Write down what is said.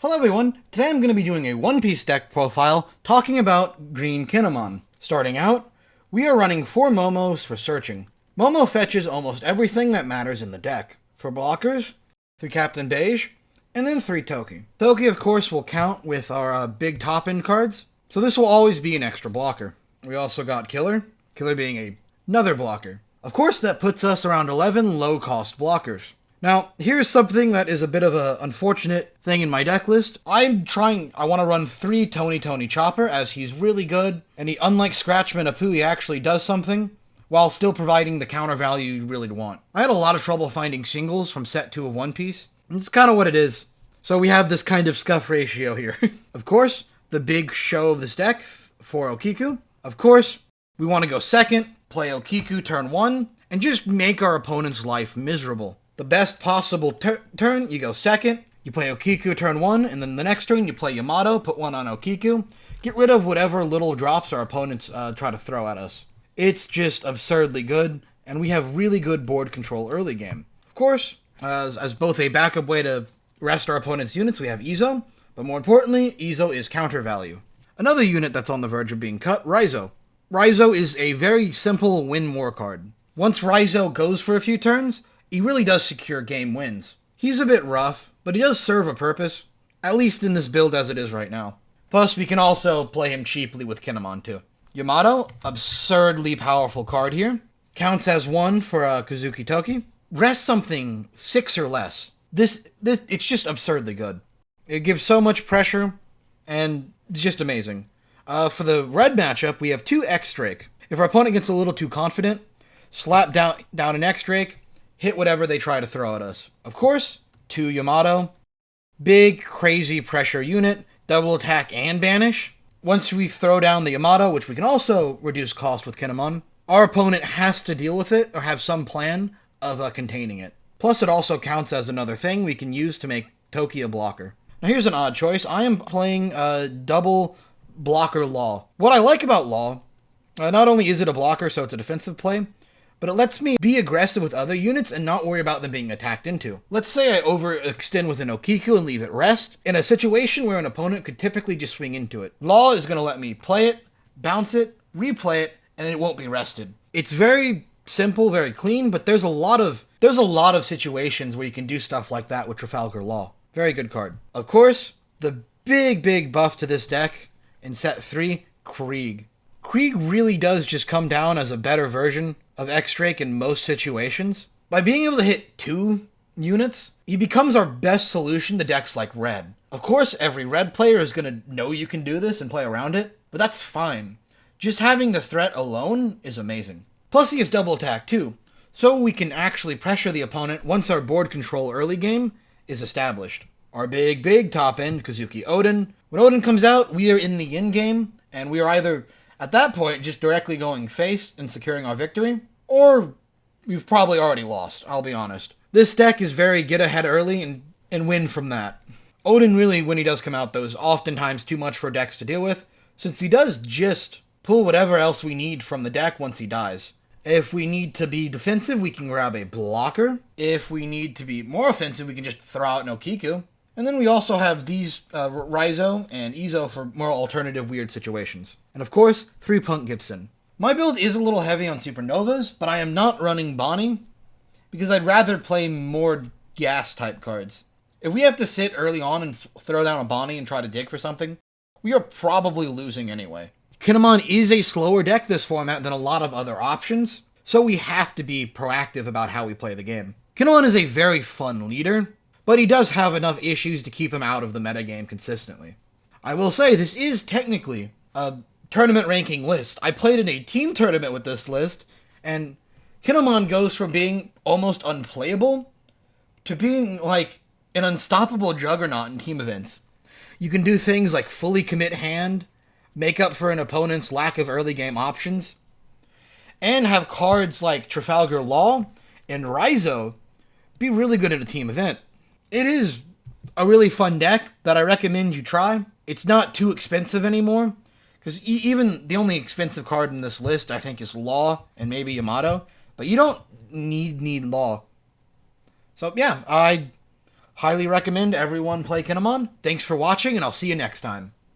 Hello everyone, today I'm going to be doing a One Piece deck profile talking about Green Kinemon. Starting out, we are running 4 Momos for searching. Momo fetches almost everything that matters in the deck. For blockers, 3 Captain Beige, and then 3 Toki. Toki of course will count with our big top-end cards, so this will always be an extra blocker. We also got Killer, Killer being another blocker. Of course that puts us around 11 low-cost blockers. Now, here's something that is a bit of an unfortunate thing in my deck list. I want to run 3 Tony Chopper, as he's really good, and unlike Scratchman Apu, he actually does something, while still providing the counter value you really want. I had a lot of trouble finding singles from set 2 of One Piece, and it's kind of what it is. So we have this kind of scuff ratio here. Of course, the big show of this deck for Okiku. Of course, we want to go second, play Okiku turn 1, and just make our opponent's life miserable. The best possible turn, you go second, you play Okiku turn 1, and then the next turn you play Yamato, put 1 on Okiku, get rid of whatever little drops our opponents try to throw at us. It's just absurdly good, and we have really good board control early game. Of course, as both a backup way to rest our opponent's units, we have Izo, but more importantly, Izo is counter value. Another unit that's on the verge of being cut, Raizo. Raizo is a very simple win more card. Once Raizo goes for a few turns, he really does secure game wins. He's a bit rough, but he does serve a purpose, at least in this build as it is right now. Plus, we can also play him cheaply with Kinemon too. Yamato, absurdly powerful card here. Counts as 1 for Kazuki Toki. Rest something 6 or less. It's just absurdly good. It gives so much pressure, and it's just amazing. For the red matchup, we have 2 X-Drake. If our opponent gets a little too confident, slap down an X-Drake, hit whatever they try to throw at us. Of course, 2 Yamato. Big, crazy pressure unit, double attack and banish. Once we throw down the Yamato, which we can also reduce cost with Kinemon, our opponent has to deal with it or have some plan of containing it. Plus, it also counts as another thing we can use to make Toki a blocker. Now here's an odd choice. I am playing double blocker Law. What I like about Law, not only is it a blocker, so it's a defensive play, but it lets me be aggressive with other units and not worry about them being attacked into. Let's say I overextend with an Okiku and leave it rest, in a situation where an opponent could typically just swing into it. Law is going to let me play it, bounce it, replay it, and it won't be rested. It's very simple, very clean, but there's a lot of situations where you can do stuff like that with Trafalgar Law. Very good card. Of course, the big buff to this deck in set 3, Krieg. Krieg really does just come down as a better version of X-Drake in most situations. By being able to hit 2 units, he becomes our best solution to decks like Red. Of course, every Red player is going to know you can do this and play around it, but that's fine. Just having the threat alone is amazing. Plus he has double attack too, so we can actually pressure the opponent once our board control early game is established. Our big top end, Kazuki Odin. When Odin comes out, we are in the in game, and we are either at that point just directly going face and securing our victory, or we've probably already lost, I'll be honest. This deck is very get ahead early and win from that. Odin really, when he does come out, though, is oftentimes too much for decks to deal with, since he does just pull whatever else we need from the deck once he dies. If we need to be defensive, we can grab a blocker. If we need to be more offensive, we can just throw out an Okiku. And then we also have these Raizo and Izo for more alternative weird situations. And of course, 3 Punk Gibson. My build is a little heavy on Supernovas, but I am not running Bonnie, because I'd rather play more gas type cards. If we have to sit early on and throw down a Bonnie and try to dig for something, we are probably losing anyway. Kinemon is a slower deck this format than a lot of other options, so we have to be proactive about how we play the game. Kinemon is a very fun leader, but he does have enough issues to keep him out of the metagame consistently. I will say, this is technically a tournament ranking list. I played in a team tournament with this list, and Kinemon goes from being almost unplayable to being like an unstoppable juggernaut in team events. You can do things like fully commit hand, make up for an opponent's lack of early game options, and have cards like Trafalgar Law and Raizo be really good in a team event. It is a really fun deck that I recommend you try. It's not too expensive anymore, because even the only expensive card in this list, I think, is Law and maybe Yamato, but you don't need Law. So yeah, I Highly recommend everyone play Kinemon. Thanks for watching, and I'll see you next time.